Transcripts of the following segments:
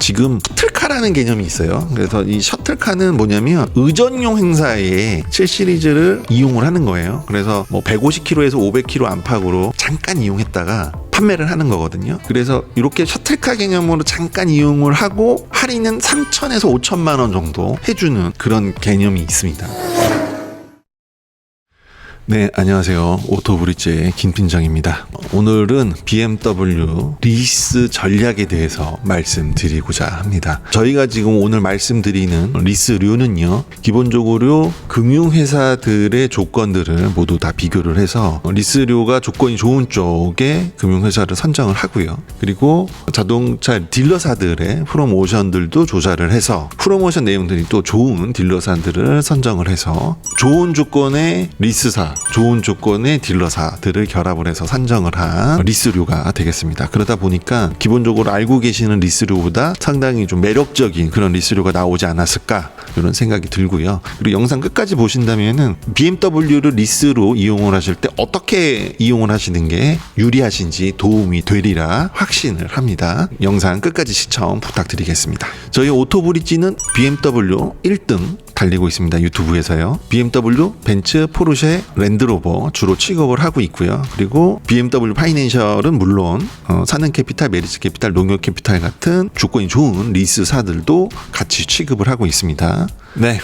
지금 셔틀카라는 개념이 있어요. 그래서 이 셔틀카는 뭐냐면 의전용 행사에 7시리즈를 이용을 하는 거예요. 그래서 뭐 150km에서 500km 안팎으로 잠깐 이용했다가 판매를 하는 거거든요. 그래서 이렇게 셔틀카 개념으로 잠깐 이용을 하고 할인은 3천에서 5천만 원 정도 해주는 그런 개념이 있습니다. 네, 안녕하세요. 오토브릿지의 김팀장입니다. 오늘은 BMW 리스 전략에 대해서 말씀드리고자 합니다. 저희가 지금 오늘 말씀드리는 리스료는요, 기본적으로 금융회사들의 조건들을 모두 다 비교를 해서 리스료가 조건이 좋은 쪽에 금융회사를 선정을 하고요. 그리고 자동차 딜러사들의 프로모션들도 조사를 해서 프로모션 내용들이 또 좋은 딜러사들을 선정을 해서 좋은 조건의 리스사, 좋은 조건의 딜러사들을 결합을 해서 산정을 한 리스료가 되겠습니다. 그러다 보니까 기본적으로 알고 계시는 리스료보다 상당히 좀 매력적인 그런 리스료가 나오지 않았을까 이런 생각이 들고요. 그리고 영상 끝까지 보신다면은 BMW를 리스로 이용을 하실 때 어떻게 이용을 하시는 게 유리하신지 도움이 되리라 확신을 합니다. 영상 끝까지 시청 부탁드리겠습니다. 저희 오토브릿지는 BMW 1등 달리고 있습니다. 유튜브에서요. BMW, 벤츠, 포르쉐, 랜드로버 주로 취급을 하고 있고요. 그리고 BMW 파이낸셜은 물론 사는캐피탈, 메리츠캐피탈, 농협캐피탈 같은 조건이 좋은 리스사들도 같이 취급을 하고 있습니다. 네,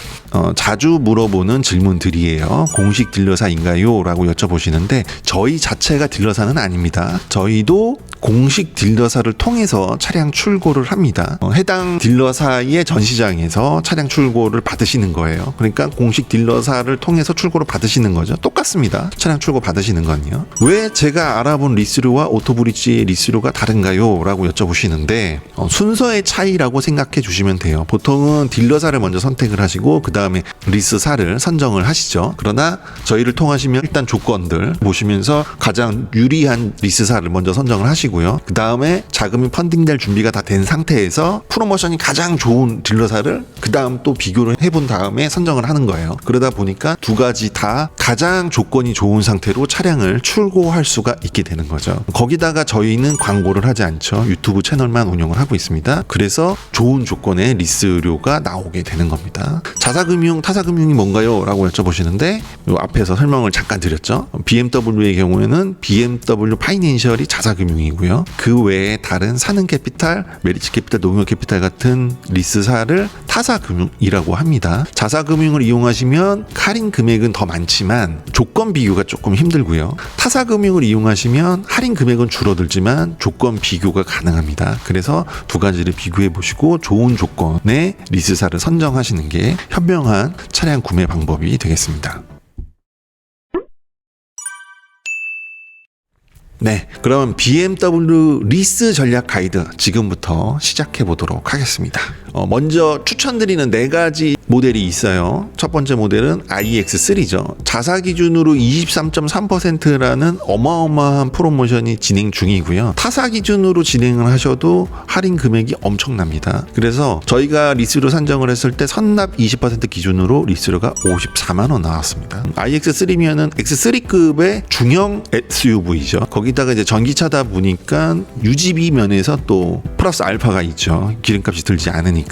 자주 물어보는 질문들이에요. 공식 딜러사인가요? 라고 여쭤보시는데 저희 자체가 딜러사는 아닙니다. 저희도 공식 딜러사를 통해서 차량 출고를 합니다. 해당 딜러사의 전시장에서 차량 출고를 받으시는 거예요. 그러니까 공식 딜러사를 통해서 출고를 받으시는 거죠. 똑같습니다. 차량 출고 받으시는 건요. 왜 제가 알아본 리스료와 오토브릿지의 리스료가 다른가요? 라고 여쭤보시는데 순서의 차이라고 생각해 주시면 돼요. 보통은 딜러사를 먼저 선택을 하시고 그 다음에 리스사를 선정을 하시죠. 그러나 저희를 통하시면 일단 조건들 보시면서 가장 유리한 리스사를 먼저 선정을 하시고요. 그 다음에 자금이 펀딩될 준비가 다 된 상태에서 프로모션이 가장 좋은 딜러사를 그 다음 또 비교를 해본 다음에 선정을 하는 거예요. 그러다 보니까 두 가지 다 가장 조건이 좋은 상태로 차량을 출고할 수가 있게 되는 거죠. 거기다가 저희는 광고를 하지 않죠. 유튜브 채널만 운영을 하고 있습니다. 그래서 좋은 조건의 리스료가 나오게 되는 겁니다. 자사금융, 타사금융이 뭔가요? 라고 여쭤보시는데 요 앞에서 설명을 잠깐 드렸죠. BMW의 경우에는 BMW 파이낸셜이 자사금융이고요. 그 외에 다른 사는캐피탈, 메리츠캐피탈, 농협캐피탈 같은 리스사를 타사금융이라고 합니다. 자사금융을 이용하시면 할인 금액은 더 많지만 조건 비교가 조금 힘들고요. 타사금융을 이용하시면 할인 금액은 줄어들지만 조건 비교가 가능합니다. 그래서 두 가지를 비교해 보시고 좋은 조건의 리스사를 선정하시는 게 현명한 차량 구매 방법이 되겠습니다. 네, 그럼 BMW 리스 전략 가이드 지금부터 시작해 보도록 하겠습니다. 먼저 추천드리는 4가지 모델이 있어요. 첫 번째 모델은 iX3죠. 자사 기준으로 23.3%라는 어마어마한 프로모션이 진행 중이고요. 타사 기준으로 진행을 하셔도 할인 금액이 엄청납니다. 그래서 저희가 리스료 산정을 했을 때 선납 20% 기준으로 리스료가 54만 원 나왔습니다. iX3면은 X3급의 중형 SUV죠. 거기다가 이제 전기차다 보니까 유지비 면에서 또 플러스 알파가 있죠. 기름값이 들지 않으니까요.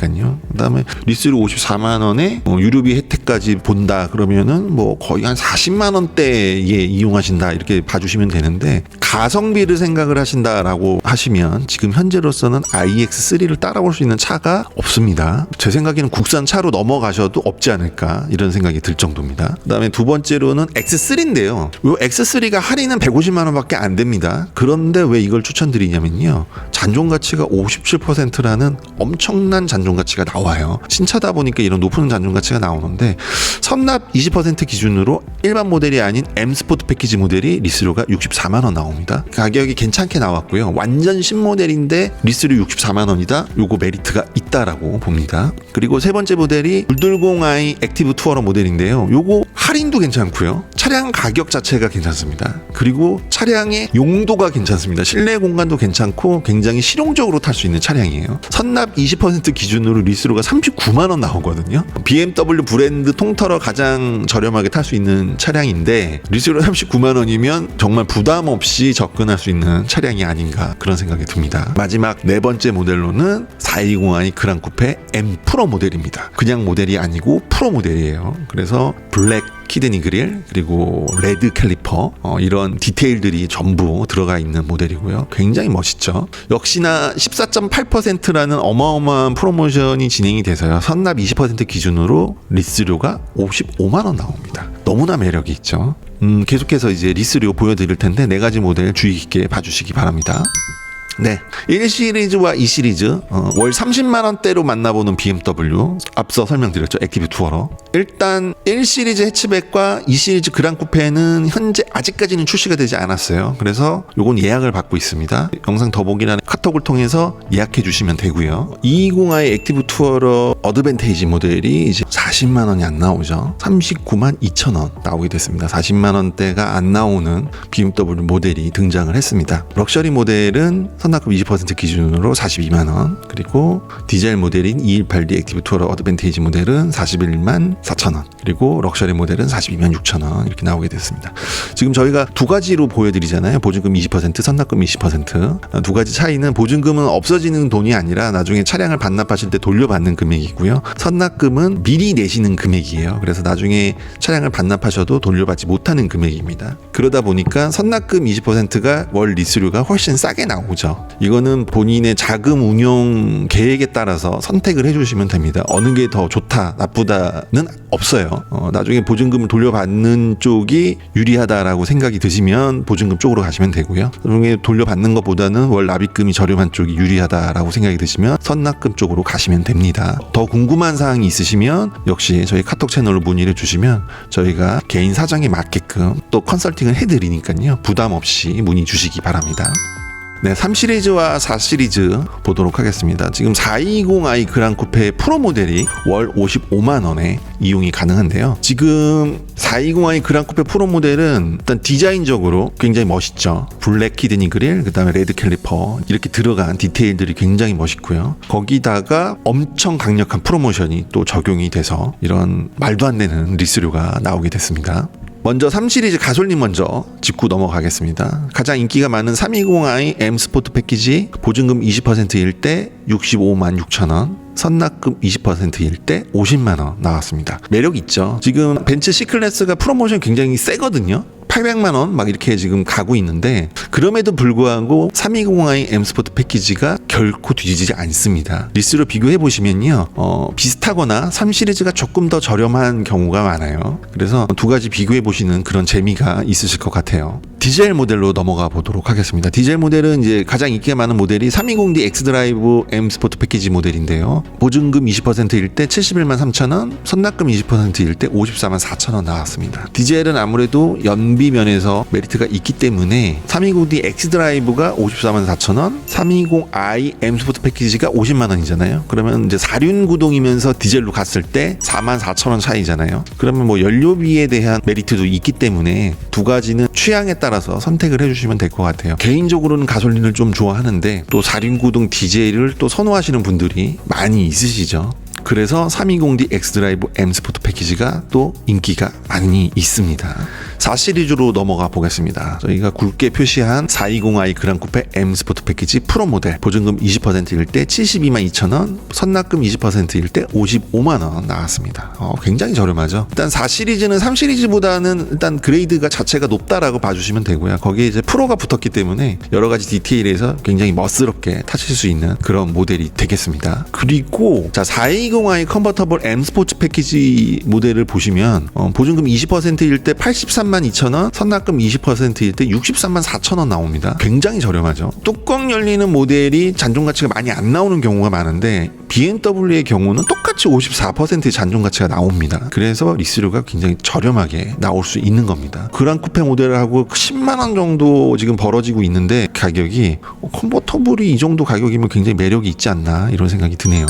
그다음에 리스료 54만 원에 유류비 혜택까지 본다 그러면은 뭐 거의 한 40만 원대에 이용하신다 이렇게 봐주시면 되는데 가성비를 생각을 하신다라고 하시면 지금 현재로서는 iX3를 따라올 수 있는 차가 없습니다. 제 생각에는 국산 차로 넘어가셔도 없지 않을까 이런 생각이 들 정도입니다. 그다음에 두 번째로는 X3인데요. 이 X3가 할인은 150만 원밖에 안 됩니다. 그런데 왜 이걸 추천드리냐면요. 잔존 가치가 57%라는 엄청난 잔존 가치가 나와요. 신차다 보니까 이런 높은 잔존 가치가 나오는데 선납 20% 기준으로 일반 모델이 아닌 M 스포트 패키지 모델이 리스료가 64만 원 나옵니다. 가격이 괜찮게 나왔고요. 완전 신모델인데 리스료 64만 원이다. 요거 메리트가 있다라고 봅니다. 그리고 세 번째 모델이 220i 액티브 투어러 모델인데요. 요거 할인도 괜찮고요. 차량 가격 자체가 괜찮습니다. 그리고 차량의 용도가 괜찮습니다. 실내 공간도 괜찮고 굉장히 실용적으로 탈 수 있는 차량이에요. 선납 20% 기준으로 리스료가 39만 원 나오거든요. BMW 브랜드 통틀어 가장 저렴하게 탈 수 있는 차량인데 리스료 39만 원이면 정말 부담 없이 접근할 수 있는 차량이 아닌가 그런 생각이 듭니다. 마지막 네 번째 모델로는 420i 그랑 쿠페 M 프로 모델입니다. 그냥 모델이 아니고 프로 모델이에요. 그래서 블랙 키드니 그릴 그리고 레드 캘리퍼 이런 디테일들이 전부 들어가 있는 모델이고요. 굉장히 멋있죠. 역시나 14.8%라는 어마어마한 프로모션이 진행이 돼서요. 선납 20% 기준으로 리스료가 55만 원 나옵니다. 너무나 매력이 있죠. 계속해서 이제 리스료 보여드릴 텐데 네 가지 모델 주의 깊게 봐주시기 바랍니다. 네, 1시리즈와 2시리즈 월 30만 원대로 만나보는 BMW 앞서 설명드렸죠. 액티브 투어러. 일단 1시리즈 해치백과 2시리즈 그랑 쿠페는 현재 아직까지는 출시가 되지 않았어요. 그래서 요건 예약을 받고 있습니다. 영상 더보기란에 카톡을 통해서 예약해 주시면 되고요. 220i 액티브 투어러 어드밴테이지 모델이 이제 40만 원이 안 나오죠. 39만 2천 원 나오게 됐습니다. 40만 원대가 안 나오는 BMW 모델이 등장을 했습니다. 럭셔리 모델은 선납금 20% 기준으로 42만 원, 그리고 디젤 모델인 218D 액티브 투어러 어드밴테이지 모델은 41만 4천 원, 그리고 럭셔리 모델은 42만 6천 원 이렇게 나오게 됐습니다. 지금 저희가 두 가지로 보여드리잖아요. 보증금 20%, 선납금 20%. 두 가지 차이는 보증금은 없어지는 돈이 아니라 나중에 차량을 반납하실 때 돌려받는 금액이고요. 선납금은 미리 내시는 금액이에요. 그래서 나중에 차량을 반납하셔도 돌려받지 못하는 금액입니다. 그러다 보니까 선납금 20%가 월 리스료가 훨씬 싸게 나오죠. 이거는 본인의 자금 운용 계획에 따라서 선택을 해주시면 됩니다. 어느 게 더 좋다, 나쁘다는 없어요. 나중에 보증금을 돌려받는 쪽이 유리하다라고 생각이 드시면 보증금 쪽으로 가시면 되고요. 나중에 돌려받는 것보다는 월 납입금이 저렴한 쪽이 유리하다라고 생각이 드시면 선납금 쪽으로 가시면 됩니다. 더 궁금한 사항이 있으시면 역시 저희 카톡 채널로 문의를 주시면 저희가 개인 사정에 맞게끔 또 컨설팅을 해드리니까요. 부담 없이 문의 주시기 바랍니다. 네, 3시리즈와 4시리즈 보도록 하겠습니다. 지금 420i 그랑 쿠페 프로 모델이 월 55만 원에 이용이 가능한데요. 지금 420i 그랑 쿠페 프로 모델은 일단 디자인적으로 굉장히 멋있죠. 블랙 키드니 그릴, 그다음에 레드 캘리퍼 이렇게 들어간 디테일들이 굉장히 멋있고요. 거기다가 엄청 강력한 프로모션이 또 적용이 돼서 이런 말도 안 되는 리스료가 나오게 됐습니다. 먼저 3시리즈 가솔린 먼저 짚고 넘어가겠습니다. 가장 인기가 많은 320i M 스포트 패키지 보증금 20%일 때 65만 6천 원, 선납금 20%일 때 50만 원 나왔습니다. 매력 있죠. 지금 벤츠 C클래스가 프로모션 굉장히 세거든요. 800만 원 막 이렇게 지금 가고 있는데 그럼에도 불구하고 320i M 스포트 패키지가 결코 뒤지지 않습니다. 리스로 비교해 보시면요, 비슷하거나 3시리즈가 조금 더 저렴한 경우가 많아요. 그래서 두 가지 비교해 보시는 그런 재미가 있으실 것 같아요. 디젤 모델로 넘어가 보도록 하겠습니다. 디젤 모델은 이제 가장 인기가 많은 모델이 320D 엑스드라이브 M 스포트 패키지 모델인데요. 보증금 20%일 때 71만 3천 원, 선납금 20%일 때 54만 4천 원 나왔습니다. 디젤은 아무래도 연비 면에서 메리트가 있기 때문에 320D 엑스드라이브가 54만 4천 원, 320i M 스포트 패키지가 50만 원이잖아요. 그러면 이제 4륜 구동이면서 디젤로 갔을 때 4만 4천 원 차이잖아요. 그러면 뭐 연료비에 대한 메리트도 있기 때문에 두 가지는 취향에 따라서 선택을 해주시면 될 것 같아요. 개인적으로는 가솔린을 좀 좋아하는데 또 4륜 구동 디젤을 또 선호하시는 분들이 많이 있으시죠. 그래서 320D 엑스드라이브 M 스포트 패키지가 또 인기가 많이 있습니다. 4시리즈로 넘어가 보겠습니다. 저희가 굵게 표시한 420i 그랑 쿠페 M 스포트 패키지 프로 모델 보증금 20%일 때 72만 2천 원, 선납금 20%일 때 55만 원 나왔습니다. 굉장히 저렴하죠. 일단 4시리즈는 3시리즈보다는 일단 그레이드가 자체가 높다라고 봐주시면 되고요. 거기에 이제 프로가 붙었기 때문에 여러 가지 디테일에서 굉장히 멋스럽게 타실 수 있는 그런 모델이 되겠습니다. 그리고 자 420i 컨버터블 M 스포츠 패키지 모델을 보시면 보증금 20%일 때 83만 2천 원, 선납금 20%일 때 63만 4천 원 나옵니다. 굉장히 저렴하죠. 뚜껑 열리는 모델이 잔존 가치가 많이 안 나오는 경우가 많은데 BMW의 경우는 똑같이 54%의 잔존 가치가 나옵니다. 그래서 리스료가 굉장히 저렴하게 나올 수 있는 겁니다. 그랑 쿠페 모델하고 10만 원 정도 지금 벌어지고 있는데 가격이 컨버터블이 이 정도 가격이면 굉장히 매력이 있지 않나 이런 생각이 드네요.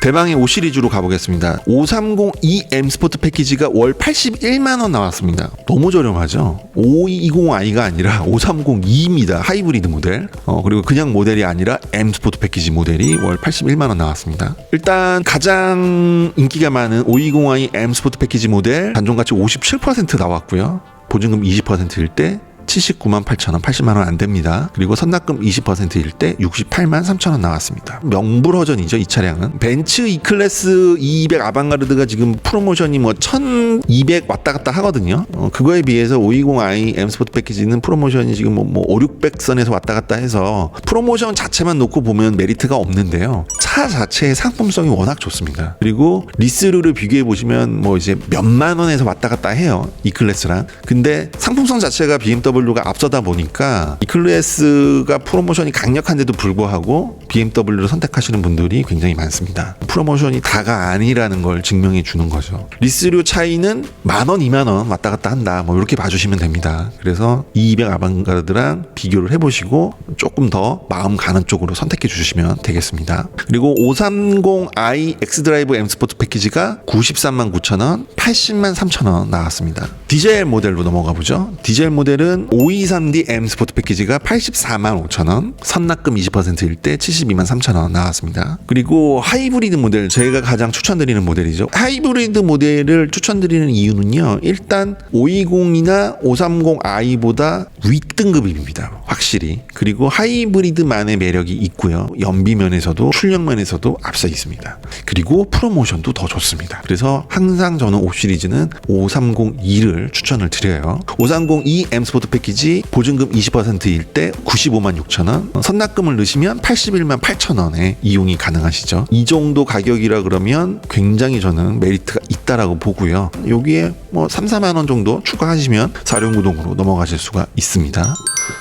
대망의 5 시리즈로 가보겠습니다. 530e M 스포트 패키지가 월 81만원 나왔습니다. 너무 저렴하죠? 520i가 아니라 530e입니다. 하이브리드 모델. 그리고 그냥 모델이 아니라 M 스포트 패키지 모델이 월 81만원 나왔습니다. 일단 가장 인기가 많은 520i M 스포트 패키지 모델 단종가치 57% 나왔고요. 보증금 20%일 때 79만 8천원, 80만원 안 됩니다. 그리고 선납금 20%일 때 68만 3천원 나왔습니다. 명불허전이죠, 이 차량은. 벤츠 E클래스 200 아방가르드가 지금 프로모션이 뭐 1200 왔다 갔다 하거든요. 그거에 비해서 520i M 스포트 패키지는 프로모션이 지금 뭐 5, 600선에서 왔다 갔다 해서 프로모션 자체만 놓고 보면 메리트가 없는데요. 차 자체의 상품성이 워낙 좋습니다. 그리고 리스루를 비교해 보시면 뭐 이제 몇만 원에서 왔다 갔다 해요, E클래스랑. 근데 상품성 자체가 BMW가 앞서다 보니까 E클래스가 프로모션이 강력한데도 불구하고 BMW를 선택하시는 분들이 굉장히 많습니다. 프로모션이 다가 아니라는 걸 증명해 주는 거죠. 리스류 차이는 10,000원, 20,000원 왔다 갔다 한다. 뭐 이렇게 봐주시면 됩니다. 그래서 200 아방가르드랑 비교를 해보시고 조금 더 마음 가는 쪽으로 선택해 주시면 되겠습니다. 그리고 530i 엑스드라이브 M 스포트 패키지가 93만 9천원, 80만 3천원 나왔습니다. 디젤 모델로 넘어가 보죠. 디젤 모델은 523D M 스포트 패키지가 84만 5천원, 선납금 20%일 때 72만 3천원 나왔습니다. 그리고 하이브리드 모델, 제가 가장 추천드리는 모델이죠. 하이브리드 모델을 추천드리는 이유는요, 일단 520이나 530i보다 윗등급입니다. 확실히. 그리고 하이브리드만의 매력이 있고요. 연비면에서도 출력면에서도 앞서 있습니다. 그리고 프로모션도 더 좋습니다. 그래서 항상 저는 5 시리즈는 530e를 추천을 드려요. 530e M 스포트 패키지 보증금 20%일 때 95만 6천원, 선납금을 넣으시면 81만 8천원에 이용이 가능하시죠. 이 정도 가격이라 그러면 굉장히 저는 메리트가 있다라고 보고요. 여기에 뭐 3, 4만 원 정도 추가하시면 사륜구동으로 넘어가실 수가 있습니다.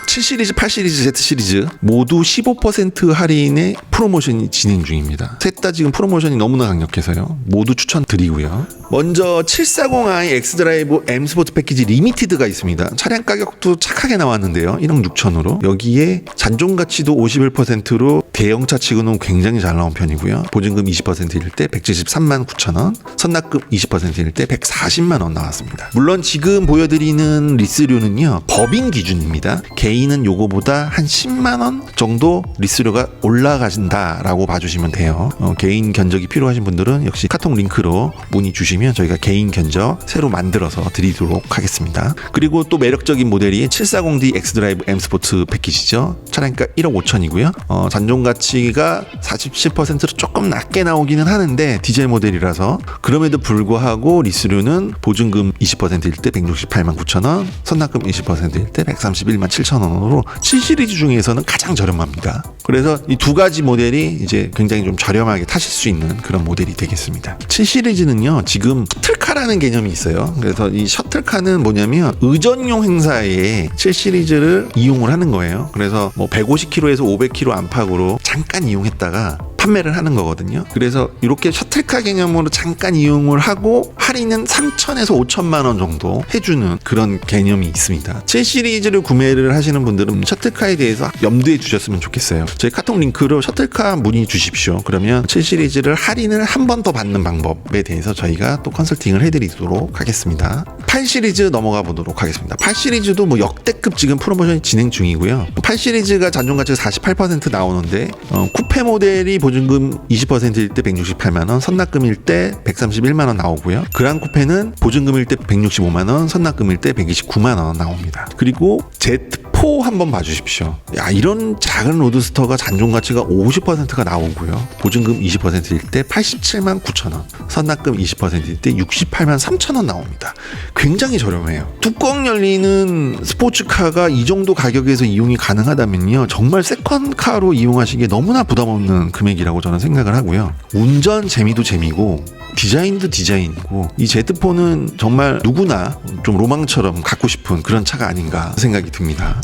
7 시리즈, 8 시리즈, Z 시리즈 모두 15% 할인의 프로모션이 진행 중입니다. 셋 다 지금 프로모션이 너무나 강력해서요. 모두 추천드리고요. 먼저 740i 엑스드라이브 M 스포트 패키지 리미티드가 있습니다. 차량 가격도 착하게 나왔는데요. 1억 6천으로. 여기에 잔존가치도 51%로 대형차 치고는 굉장히 잘 나온 편이고요. 보증금 20%일 때 173만 9천원, 선납금 20%일 때 140만 원 나왔습니다. 물론 지금 보여드리는 리스료는요, 법인 기준입니다. 개인은 요거보다 한 10만 원 정도 리스료가 올라가신다라고 봐주시면 돼요. 개인 견적이 필요하신 분들은 역시 카톡 링크로 문의 주시면 저희가 개인 견적 새로 만들어서 드리도록 하겠습니다. 그리고 또 매력적인 모델이 740D 엑스드라이브 M 스포트 패키지죠. 차량가 1억 5천이고요. 잔존가치가 47%로 조금 낮게 나오기는 하는데 디젤 모델이라서, 그럼에도 불구하고 리스료는 보증금 20%일 때 168만 9천원, 선납금 20%일 때 131만 7천원으로 7 시리즈 중에서는 가장 저렴합니다. 그래서 이 두 가지 모델이 이제 굉장히 좀 저렴하게 타실 수 있는 그런 모델이 되겠습니다. 7 시리즈는요, 지금 셔틀카라는 개념이 있어요. 그래서 이 셔틀카는 뭐냐면 의전용 행사에 7 시리즈를 이용을 하는 거예요. 그래서 뭐 150km에서 500km 안팎으로 잠깐 이용했다가 판매를 하는 거거든요. 그래서 이렇게 셔틀카 개념으로 잠깐 이용을 하고 할인은 3천에서 5천만 원 정도 해주는 그런 개념이 있습니다. 7 시리즈를 구매를 하시는 분들은 셔틀카에 대해서 염두에 두셨으면 좋겠어요. 저희 카톡 링크로 셔틀카 문의 주십시오. 그러면 7 시리즈를 할인을 한 번 더 받는 방법에 대해서 저희가 또 컨설팅을 해드리도록 하겠습니다. 8 시리즈 넘어가 보도록 하겠습니다. 8 시리즈도 뭐 역대급 지금 프로모션이 진행 중이고요. 8 시리즈가 잔존가치가 48% 나오는데 쿠페 모델이 보증금 20%일 때 168만원, 선납금일 때 131만원 나오고요. 그랑 쿠페는 보증금일 때 165만원, 선납금일 때 129만원 나옵니다. 그리고 Z4 한번 봐주십시오. 야, 이런 작은 로드스터가 잔존가치가 50%가 나오고요. 보증금 20%일 때 87만 9천원, 선납금 20%일 때 68만 3천원 나옵니다. 굉장히 저렴해요. 뚜껑 열리는 스포츠카가 이 정도 가격에서 이용이 가능하다면요, 정말 세컨카로 이용하시기에 너무나 부담 없는 금액이라고 저는 생각을 하고요. 운전 재미도 재미고 디자인도 디자인이고, 이 Z4는 정말 누구나 좀 로망처럼 갖고 싶은 그런 차가 아닌가 생각이 듭니다.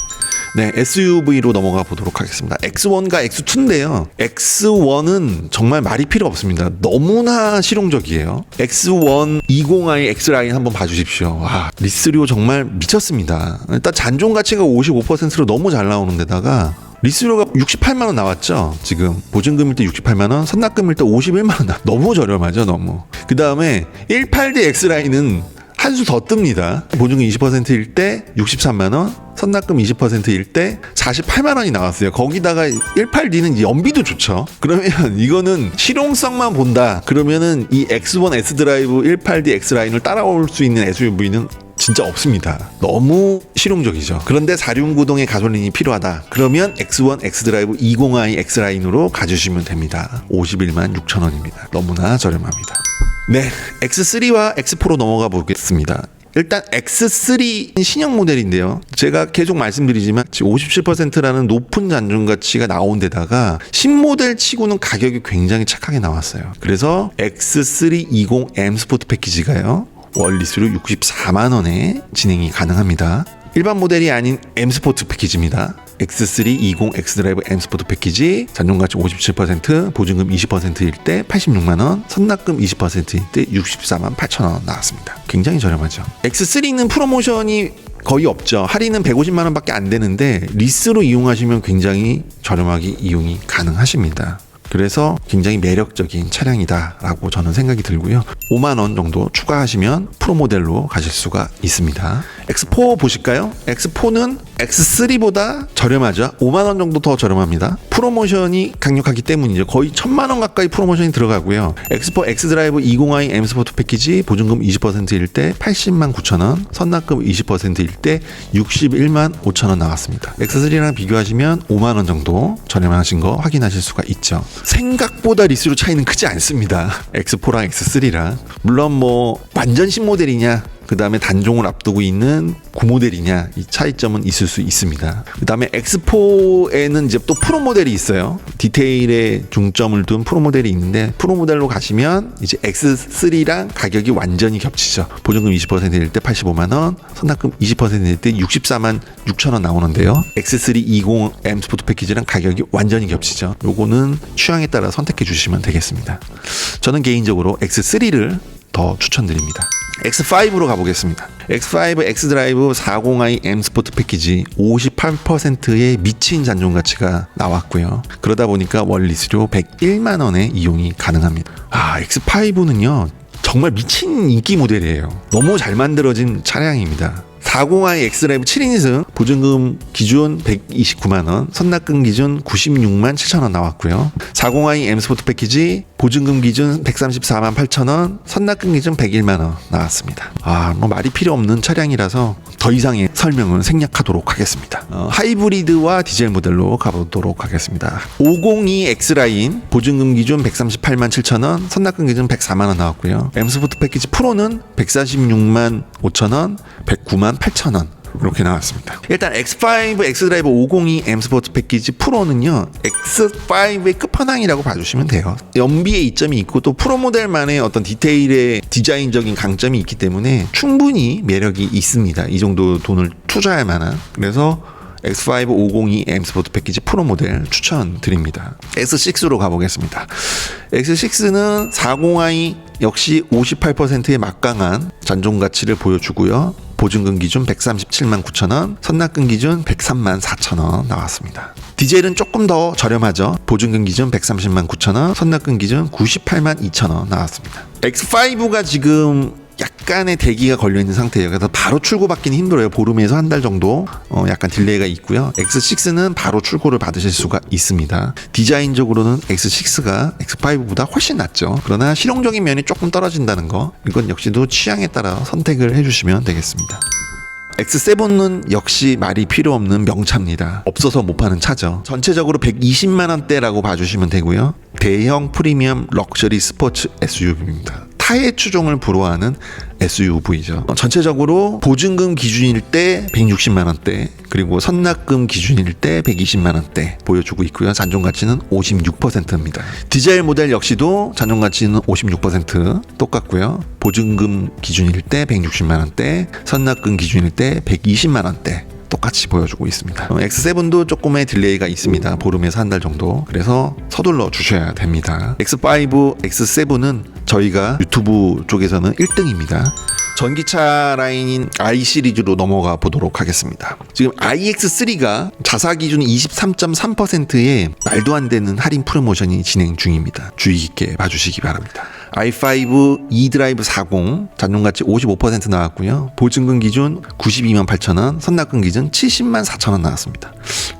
네, SUV로 넘어가 보도록 하겠습니다. X1과 X2인데요. X1은 정말 말이 필요 없습니다. 너무나 실용적이에요. X1 20i X라인 한번 봐주십시오. 와, 리스료 정말 미쳤습니다. 일단 잔존 가치가 55%로 너무 잘 나오는 데다가 리스료가 68만 원 나왔죠. 지금 보증금일 때 68만 원, 선납금일 때 51만 원. 너무 저렴하죠, 너무. 그 다음에 18D X라인은 한 수 더 뜹니다. 보증금 20%일 때 63만 원, 선납금 20%일 때 48만 원이 나왔어요. 거기다가 18D는 연비도 좋죠. 그러면 이거는 실용성만 본다. 그러면은 이 X1 S 드라이브 18D X 라인을 따라올 수 있는 SUV는 진짜 없습니다. 너무 실용적이죠. 그런데 4륜구동의 가솔린이 필요하다. 그러면 X1 X 드라이브 20i X 라인으로 가주시면 됩니다. 51만 6천 원입니다. 너무나 저렴합니다. 네, X3와 X4로 넘어가 보겠습니다. 일단 X3 신형 모델인데요. 제가 계속 말씀드리지만 57%라는 높은 잔존 가치가 나온 데다가 신모델 치고는 가격이 굉장히 착하게 나왔어요. 그래서 X3 20 M 스포트 패키지가요, 월 리스로 64만 원에 진행이 가능합니다. 일반 모델이 아닌 M 스포트 패키지입니다. X3 20 X 드라이브 M 스포트 패키지, 잔존가치 57%, 보증금 20%일 때 86만 원, 선납금 20%일 때 64만 8천 원 나왔습니다. 굉장히 저렴하죠. X3는 프로모션이 거의 없죠. 할인은 150만 원밖에 안 되는데 리스로 이용하시면 굉장히 저렴하게 이용이 가능하십니다. 그래서 굉장히 매력적인 차량이다라고 저는 생각이 들고요. 5만 원 정도 추가하시면 프로모델로 가실 수가 있습니다. X4 보실까요? X4는 X3보다 저렴하죠. 5만 원 정도 더 저렴합니다. 프로모션이 강력하기 때문이죠. 거의 1,000만 원 가까이 프로모션이 들어가고요. X4 X 드라이브 20i M 스포트 패키지, 보증금 20%일 때 80만 9천 원, 선납금 20%일 때 61만 5천 원 나왔습니다. X3랑 비교하시면 5만 원 정도 저렴하신 거 확인하실 수가 있죠. 생각보다 리스로 차이는 크지 않습니다. X4랑 X3랑. 물론 뭐 완전 신모델이냐, 그 다음에 단종을 앞두고 있는 구모델이냐, 이 차이점은 있을 수 있습니다. 그 다음에 X4에는 이제 또 프로 모델이 있어요. 디테일에 중점을 둔 프로 모델이 있는데, 프로 모델로 가시면 이제 X3랑 가격이 완전히 겹치죠. 보증금 20%일 때 85만 원, 선납금 20%일 때 64만 6천 원 나오는데요. X3 20 M 스포트 패키지랑 가격이 완전히 겹치죠. 요거는 취향에 따라 선택해 주시면 되겠습니다. 저는 개인적으로 X3를 더 추천드립니다. X5로 가보겠습니다. X5 X 드라이브 40i M 스포트 패키지 58%의 미친 잔존 가치가 나왔고요. 그러다 보니까 월 리스료 101만 원에 이용이 가능합니다. X5는요, 정말 미친 인기 모델이에요. 너무 잘 만들어진 차량입니다. 40i X 드라이브 7인 2승, 보증금 기준 129만 원, 선납금 기준 96만 7천 원 나왔고요. 40i M 스포트 패키지, 보증금 기준 134만 8천 원, 선납금 기준 101만 원 나왔습니다. 뭐 말이 필요 없는 차량이라서 더 이상의 설명은 생략하도록 하겠습니다. 하이브리드와 디젤 모델로 가보도록 하겠습니다. 502 X 라인, 보증금 기준 138만 7천 원, 선납금 기준 104만 원 나왔고요. M 스포트 패키지 프로는 146만 5천 원, 109만 8천 원 이렇게 나왔습니다. 일단 X5 X 드라이브 502 M 스포트 패키지 프로는요, X5의 끝판왕이라고 봐주시면 돼요. 연비에 이점이 있고 또 프로 모델만의 어떤 디테일의 디자인적인 강점이 있기 때문에 충분히 매력이 있습니다. 이 정도 돈을 투자할 만한. 그래서 X5 502 M 스포트 패키지 프로 모델 추천드립니다. X6로 가보겠습니다. X6는 40i 역시 58%의 막강한 잔존 가치를 보여주고요. 보증금 기준 137만 9천 원, 선납금 기준 103만 4천 원 나왔습니다. 디젤은 조금 더 저렴하죠. 보증금 기준 130만 9천 원, 선납금 기준 98만 2천 원 나왔습니다. X5가 지금 약간의 대기가 걸려있는 상태예요. 그래서 바로 출고받기는 힘들어요. 보름에서 한 달 정도 약간 딜레이가 있고요. X6는 바로 출고를 받으실 수가 있습니다. 디자인적으로는 X6가 X5보다 훨씬 낫죠. 그러나 실용적인 면이 조금 떨어진다는 거, 이건 역시도 취향에 따라 선택을 해주시면 되겠습니다. X7은 역시 말이 필요 없는 명차입니다. 없어서 못 파는 차죠. 전체적으로 120만 원대라고 봐주시면 되고요. 대형 프리미엄 럭셔리 스포츠 SUV입니다. 타의 추종을 불허하는 SUV죠. 전체적으로 보증금 기준일 때 160만 원대, 그리고 선납금 기준일 때 120만 원대 보여주고 있고요. 잔존 가치는 56%입니다. 디젤 모델 역시도 잔존 가치는 56% 똑같고요. 보증금 기준일 때 160만 원대, 선납금 기준일 때 120만 원대 똑같이 보여주고 있습니다. X7도 조금의 딜레이가 있습니다. 보름에서 한 달 정도. 그래서 서둘러 주셔야 됩니다. X5, X7은 저희가 유튜브 쪽에서는 1등입니다. 전기차 라인인 i 시리즈로 넘어가 보도록 하겠습니다. 지금 iX3가 자사 기준 23.3%의 말도 안 되는 할인 프로모션이 진행 중입니다. 주의 깊게 봐주시기 바랍니다. i5 e드라이브 40 잔존가치 55% 나왔고요. 보증금 기준 92만 8천원, 선납금 기준 70만 4천원 나왔습니다.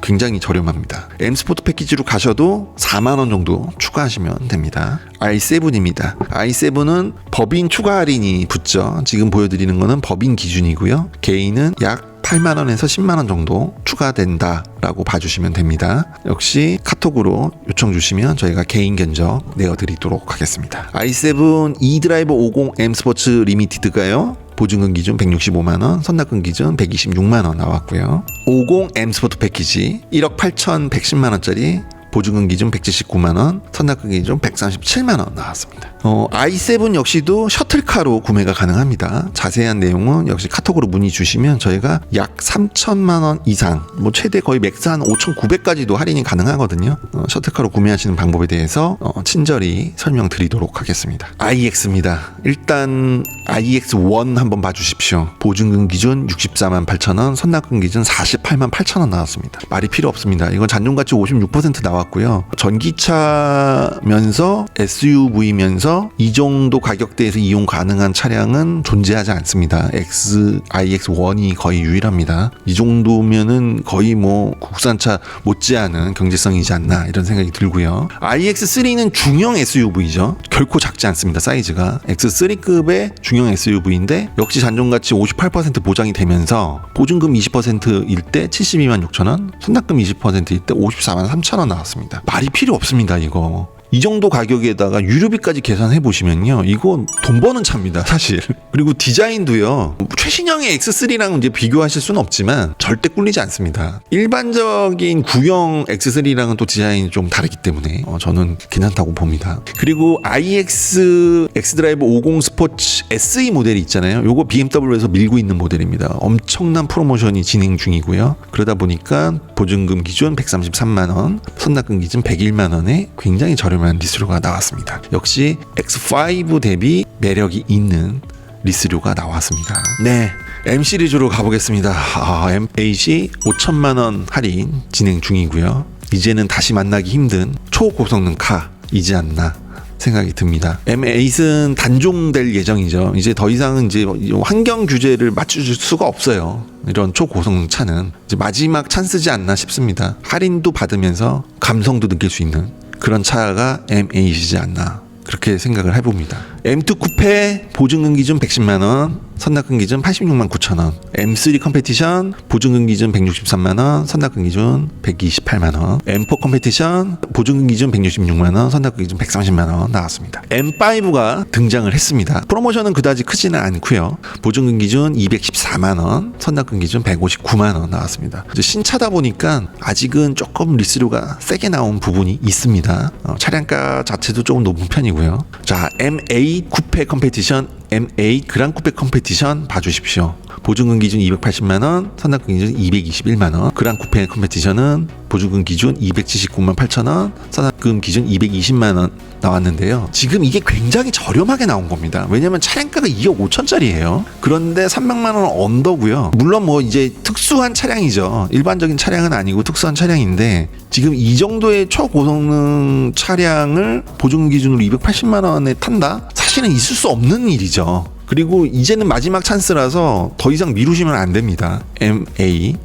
굉장히 저렴합니다. M스포트 패키지로 가셔도 4만원 정도 추가하시면 됩니다. i7입니다. i7은 법인 추가 할인이 붙죠. 지금 보여드리는 거는 법인 기준이고요. 개인은 약 8만원에서 10만원 정도 추가된다라고 봐주시면 됩니다. 역시 카톡으로 요청 주시면 저희가 개인 견적 내어드리도록 하겠습니다. i7 e드라이브 50 M 스포츠 리미티드가요. 보증금 기준 165만원, 선납금 기준 126만원 나왔고요. 50 M 스포트 패키지 1억 8,110만원짜리 보증금 기준 179만원, 선납금 기준 137만원 나왔습니다. i7 역시도 셔틀카로 구매가 가능합니다. 자세한 내용은 역시 카톡으로 문의 주시면 저희가 약 3천만원 이상, 뭐 최대 거의 맥스 한 5,900까지도 할인이 가능하거든요. 셔틀카로 구매하시는 방법에 대해서 친절히 설명드리도록 하겠습니다. iX입니다. 일단 iX1 한번 봐주십시오. 보증금 기준 64만 8천원, 선납금 기준 48만 8천원 나왔습니다. 말이 필요 없습니다. 이건 잔존가치 56% 나왔고요. 전기차면서 SUV면서 이 정도 가격대에서 이용 가능한 차량은 존재하지 않습니다. iX1이 거의 유일합니다. 이 정도면은 거의 뭐 국산차 못지않은 경제성이지 않나 이런 생각이 들고요. iX3는 중형 SUV죠. 결코 작지 않습니다. 사이즈가 X3급의 중형 SUV인데 역시 잔존가치 58% 보장이 되면서 보증금 20%일 때 72만 6천원, 선납금 20%일 때 54만 3천원 나왔습니다. 말이 필요 없습니다. 이거 이 정도 가격에다가 유류비까지 계산해 보시면요, 이거 돈 버는 차입니다, 사실. 그리고 디자인도요, 최신형의 X3랑 이제 비교하실 수는 없지만 절대 꿀리지 않습니다. 일반적인 구형 X3랑은 또 디자인이 좀 다르기 때문에 저는 괜찮다고 봅니다. 그리고 iX X드라이브 50 스포츠 SE 모델이 있잖아요. 요거 BMW에서 밀고 있는 모델입니다. 엄청난 프로모션이 진행 중이고요. 그러다 보니까 보증금 기준 133만원, 선납금 기준 101만원에 굉장히 저렴한 리스료가 나왔습니다. 역시 X5 대비 매력이 있는 리스료가 나왔습니다. 네, M 시리즈로 가보겠습니다. M8이 5천만원 할인 진행 중이고요. 이제는 다시 만나기 힘든 초고성능 카이지 않나 생각이 듭니다. M8은 단종될 예정이죠. 이제 더 이상은 이제 환경 규제를 맞출 수가 없어요. 이런 초고성능 차는 이제 마지막 찬스지 않나 싶습니다. 할인도 받으면서 감성도 느낄 수 있는 그런 차가 M8이지 않나 그렇게 생각을 해봅니다. M2 쿠페 보증금 기준 110만원, 선납금 기준 86만 9천원, M3 컴페티션 보증금 기준 163만원, 선납금 기준 128만원, M4 컴페티션 보증금 기준 166만원, 선납금 기준 130만원 나왔습니다. M5가 등장을 했습니다. 프로모션은 그다지 크지는 않고요. 보증금 기준 214만원, 선납금 기준 159만원 나왔습니다. 이제 신차다 보니까 아직은 조금 리스료가 세게 나온 부분이 있습니다. 차량가 자체도 조금 높은 편이고요. 자, M8 쿠페 컴페티션, M8 그랑 쿠페 컴페티션 봐주십시오. 보증금 기준 280만원, 선납금 기준 221만원, 그랑 쿠페 컴페티션은 보증금 기준 279만 8천원, 선납금 기준 220만원 나왔는데요. 지금 이게 굉장히 저렴하게 나온 겁니다. 왜냐면 차량가가 2억 5천짜리예요. 그런데 300만원 언더고요. 물론 뭐 이제 특수한 차량이죠. 일반적인 차량은 아니고 특수한 차량인데 지금 이 정도의 초고성능 차량을 보증금 기준으로 280만원에 탄다? 사실은 있을 수 없는 일이죠. 그리고 이제는 마지막 찬스라서 더 이상 미루시면 안 됩니다. M8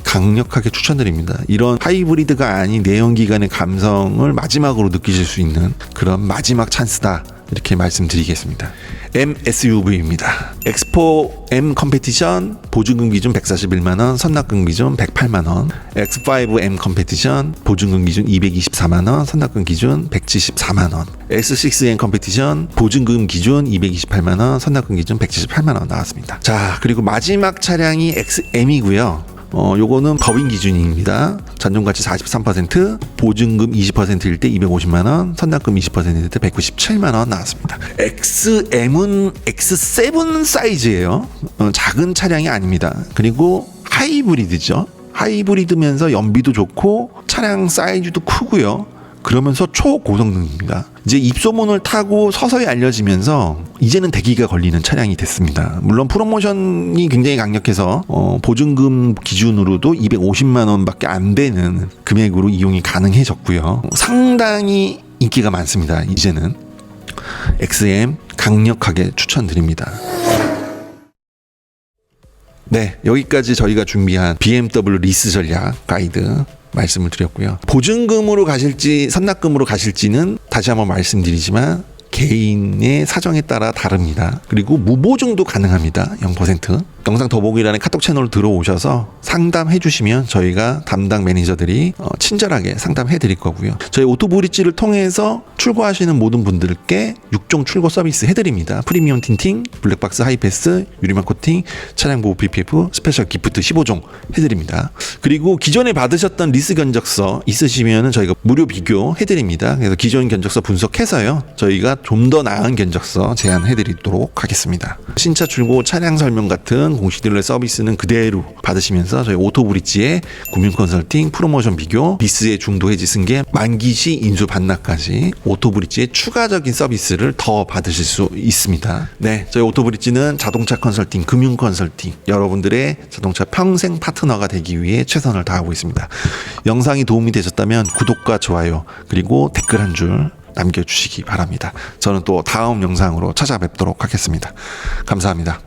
강력하게 추천드립니다. 이런 하이브리드가 아닌 내연기관의 감성을 마지막으로 느끼실 수 있는 그런 마지막 찬스다, 이렇게 말씀드리겠습니다. M SUV입니다. 엑스포 M 컴페티션 보증금 기준 141만원, 선납금 기준 108만원, X5 M 컴페티션 보증금 기준 224만원, 선납금 기준 174만원, X6 M 컴페티션 보증금 기준 228만원, 선납금 기준 178만원 나왔습니다. 자, 그리고 마지막 차량이 XM이고요. 요거는 법인 기준입니다. 잔존가치 43%, 보증금 20%일 때 250만원, 선납금 20%일 때 197만원 나왔습니다. XM은 X7 사이즈예요. 작은 차량이 아닙니다. 그리고 하이브리드죠. 하이브리드면서 연비도 좋고 차량 사이즈도 크고요. 그러면서 초고성능입니다. 이제 입소문을 타고 서서히 알려지면서 이제는 대기가 걸리는 차량이 됐습니다. 물론 프로모션이 굉장히 강력해서 보증금 기준으로도 250만 원밖에 안 되는 금액으로 이용이 가능해졌고요. 상당히 인기가 많습니다. 이제는 XM 강력하게 추천드립니다. 네, 여기까지 저희가 준비한 BMW 리스 전략 가이드 말씀을 드렸고요. 보증금으로 가실지 선납금으로 가실지는 다시 한번 말씀드리지만 개인의 사정에 따라 다릅니다. 그리고 무보증도 가능합니다. 0%. 영상 더보기란에 카톡 채널로 들어오셔서 상담해 주시면 저희가 담당 매니저들이 친절하게 상담해 드릴 거고요. 저희 오토브릿지를 통해서 출고하시는 모든 분들께 6종 출고 서비스 해드립니다. 프리미엄 틴팅, 블랙박스 하이패스, 유리막 코팅, 차량 보호 PPF, 스페셜 기프트 15종 해드립니다. 그리고 기존에 받으셨던 리스 견적서 있으시면 저희가 무료 비교 해드립니다. 그래서 기존 견적서 분석해서요, 저희가 좀 더 나은 견적서 제안해드리도록 하겠습니다. 신차 출고 차량 설명 같은 공시딜러 서비스는 그대로 받으시면서 저희 오토브릿지의 금융 컨설팅, 프로모션 비교, 리스의 중도 해지 승계, 만기 시 인수 반납까지 오토브릿지의 추가적인 서비스를 더 받으실 수 있습니다. 네, 저희 오토브릿지는 자동차 컨설팅, 금융 컨설팅, 여러분들의 자동차 평생 파트너가 되기 위해 최선을 다하고 있습니다. 영상이 도움이 되셨다면 구독과 좋아요 그리고 댓글 한 줄 남겨주시기 바랍니다. 저는 또 다음 영상으로 찾아뵙도록 하겠습니다. 감사합니다.